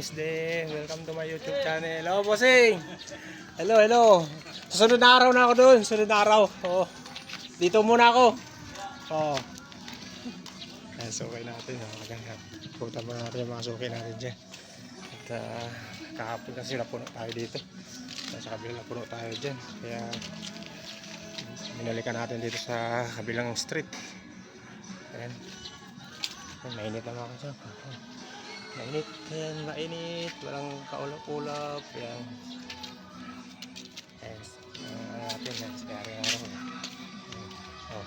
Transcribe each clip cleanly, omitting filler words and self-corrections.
Wednesday. Welcome to my YouTube channel. Hello, bossing! Hello. Susunod na araw na ako doon. Susunod na araw. Oo. Dito muna ako. Oo. Ayan, sukay natin. Puta muna natin yung mga sukay natin dyan. At kahapon kasi napuno tayo dito. Sa kabila napuno tayo dyan. Kaya binalikan natin dito sa kabilang street. Ayan. Mainit naman ako dyan. Mainit. Ayan, mainit. Walang kaulap-ulap. Ayan. Ayan. Natin yan. Sayari na rin. Oh.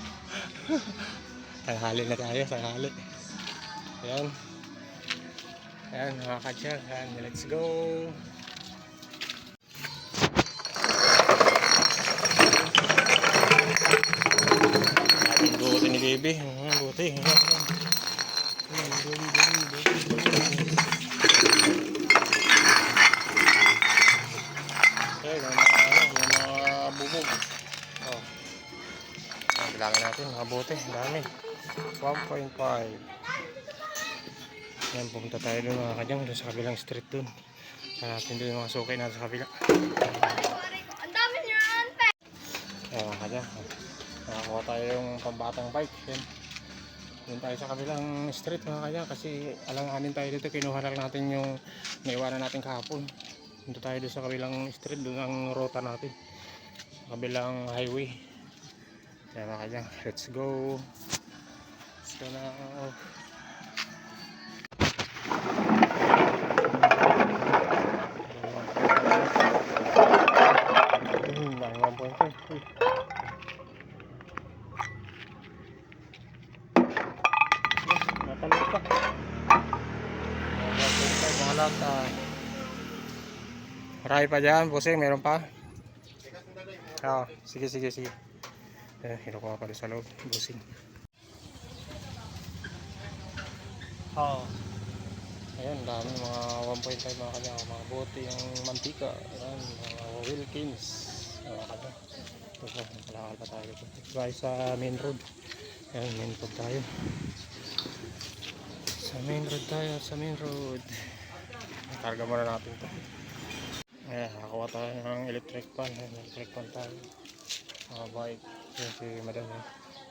Tanghali na tayo. Tanghali. Ayan. Ayan mga kadyag. Ayan. Let's go. Ating buti ni baby. Buti. Mga bubog. Oh. Bilangin natin mga bote, dami. 1.5. Yan, pumunta tayo doon mga kadyang, doon sa kabilang street doon. Hanapin doon yung mga sukay natin sa kabila. Ang dami niyan, pe! Ayan mga kadyang, nakakuha tayo yung pambatang bike. Yan. Doon tayo sa kabilang street mga kadyang, kasi alanganin tayo dito, kinuha lang natin yung naiwanan natin kahapon. Doon tayo doon sa kabilang street, doon ang ruta natin. Sa kabilang highway. Kaya mga kadyang, let's go. Let's go na. Natalog pa. Mga lata. Marami pa dyan, busing, meron pa. Oo, sige. Hinukuha pa doon sa loob, busing. Oo. Ayan, dami mga 1.5 mga kanya, mga bote, yung mantika. Ayan, mga Wilkins. Mga kanya. Ito po, nakalakal pa tayo dito. Tayo sa main road. Ayan, main road tayo. Sa main road. Karga muna natin ito. Ayan, nakakuha tayo ng electric pan. Ayan, electric pan tayo. Mga bike. Ayan si madam.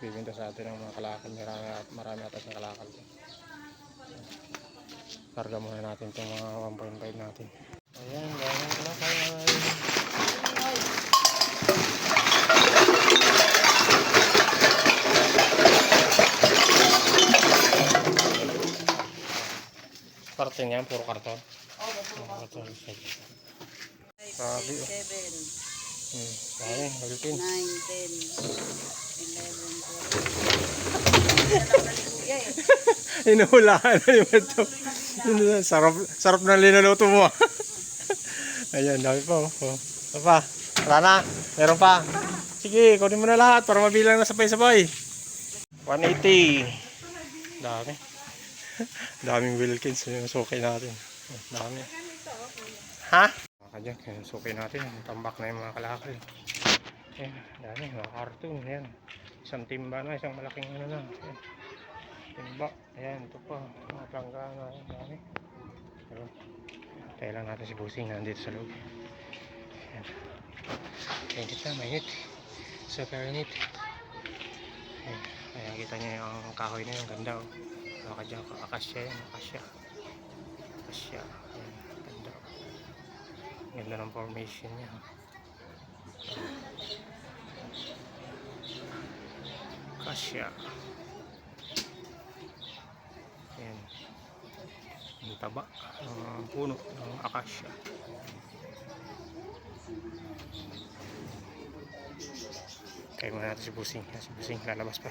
Bibinta sa atin ng mga kalakal. Marami atas ng kalakal. Karga muna natin itong mga 1.5 natin. Ayan, gawin ko na tayo. Karton yan, puro karton. Karton. 7, Ayan, Wilkins. 9, 10, 11, 12. Inuhulaan na yung ito. Sarap na linuluto mo. Ayan, dami pa. Ito pa. Wala na. Meron pa. Sige, kunin mo na lahat para mabilang na sabay-sabay. 180. Dami. Daming Wilkins yung sukay natin. Dami. Ha? Kadyan, yung sukay natin. Tambak na yung mga kalakal. Ayan, dami. Mga karton. Ayan. Isang timba na. Isang malaking ano na. Ayan. Timba. Ayan, ito pa. Mga planggana. Ayan, dami. Pero, tayo lang natin si Busing nandito sa loob. Ayan. Mainit na, mainit. Super init. Ayan. Kaya kita niya yung kahoy na yung ganda. Baka dyan, akasya yan. Akasya. Ayan, ganda. Ganda ng formation niya. Akasya. Ayan. Ang taba ng puno ng akasya. Kaya muna natin si Busing. Si Busing lalabas pa.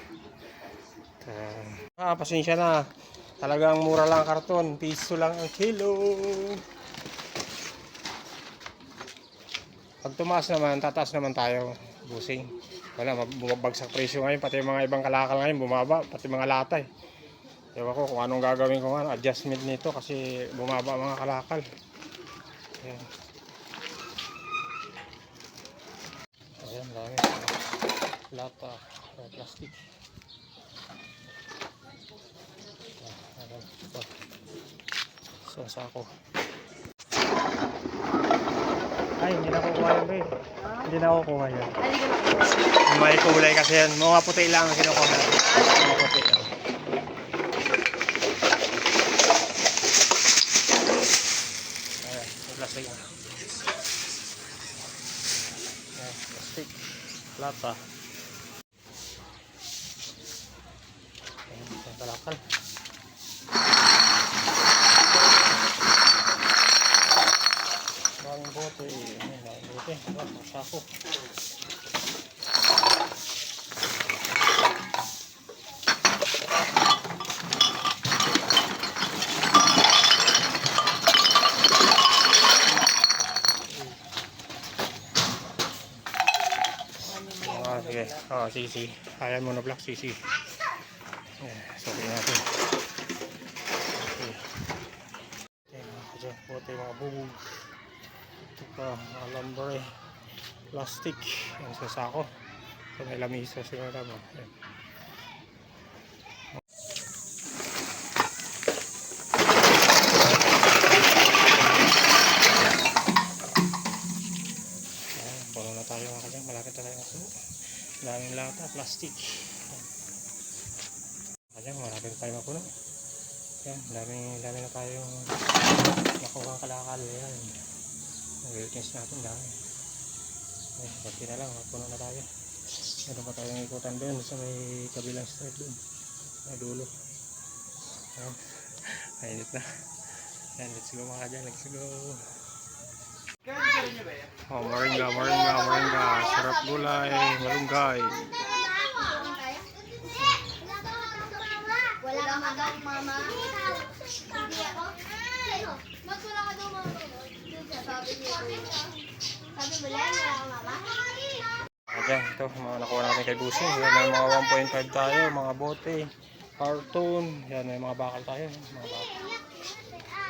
Pasensya na. Talagang mura lang ang karton. Piso lang ang kilo. Pag tumaas naman, tataas naman tayo. Busing. Wala, bumabagsak presyo ngayon. Pati mga ibang kalakal ngayon bumaba. Pati mga latay. Ewan ko kung anong gagawin ko nga, adjustment nito kasi bumaba mga kalakal. Ayan. Ayan, dami. Lata, plastic. Ayan, sa sako. Ay, hindi na kukuha yan, babe. Hindi na kukuha yan. Halika na. May kulay kasi yan. Mga puti lang ang kinukuha natin. Mga puti lang. Ayan, may plastic na. Ayan, plastic. Lata. Ayan, may kalakal. Daming bote. Ayan, daming bote. Ayan, sako. Sige. Sige, sige. Kaya mo na block, sige. Sorry natin. Okay. Ayan, bote mga bubog. Ito pa, mga lumber, plastic. Ayan sa sako. So may lamisa sila naman. Ayan. Ayan, puno na tayo mga kanyang. Malapit na tayo ng sumo. Daming lata, plastic. Ayan, malapit na tayo mapuno. Ayan, dami na tayong nakuha kalakal. Ayan. Ang wilkins natin dami. Ayan, pati na lang, mapuno na tayo. Meron pa tayong ikutan doon sa may kabilang stripe doon. May dulo. Ayan, mainit na. Ayan, let's go mga dyan, let's go. Oh, moringa. Sarap gulay, malunggay. Wala kang magang, mama. Hindi ako. Magwala ka daw, mama. Sabi niya. Sabi mo lang, wala kang mama. Ayan, ito, mga nakuha natin kay Busing. Yan, may mga 1.5 tayo, mga bote, carton. Yan, may mga bakal tayo. Mga bakal.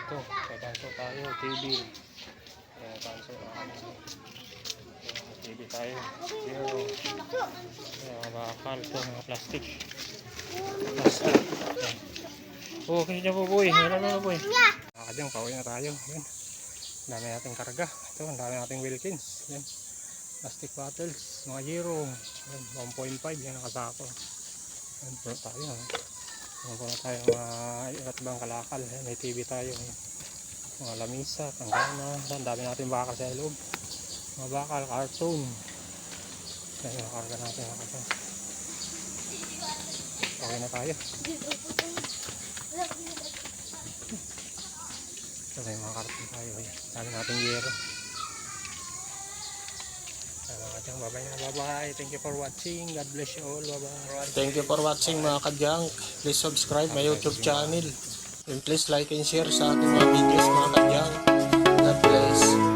Ito, may kanso tayo, TV. Ayan, kanso. TV tayo. Zero. Ayan, mga bakal. Ito, mga plastic. Ayan. Okay dyan po, boy. Meron na, boy. Nakakadyan, pauwi na tayo. Ayan. Dami nating karga. Ito, dami nating Wilkins. Ayan. Plastic bottles, mga Zero. 1.5 yan nakasako. Ayan, puro tayo. Puro tayo mga iba't ibang kalakal. Ayan, may TV tayo. Ayan. Mga lamisa, tanggana. Ang dami natin bakal sa loob. Mga bakal, carton. Ayan, yung karga natin. Okay na tayo. Ito may mga karton tayo. Ayan. Dami natin Zero. Bye-bye. Thank you for watching. God bless you all. Bye-bye. Thank you for watching mga kadyang. Please subscribe my YouTube channel. And please like and share sa ating mga videos mga kadyang. God bless.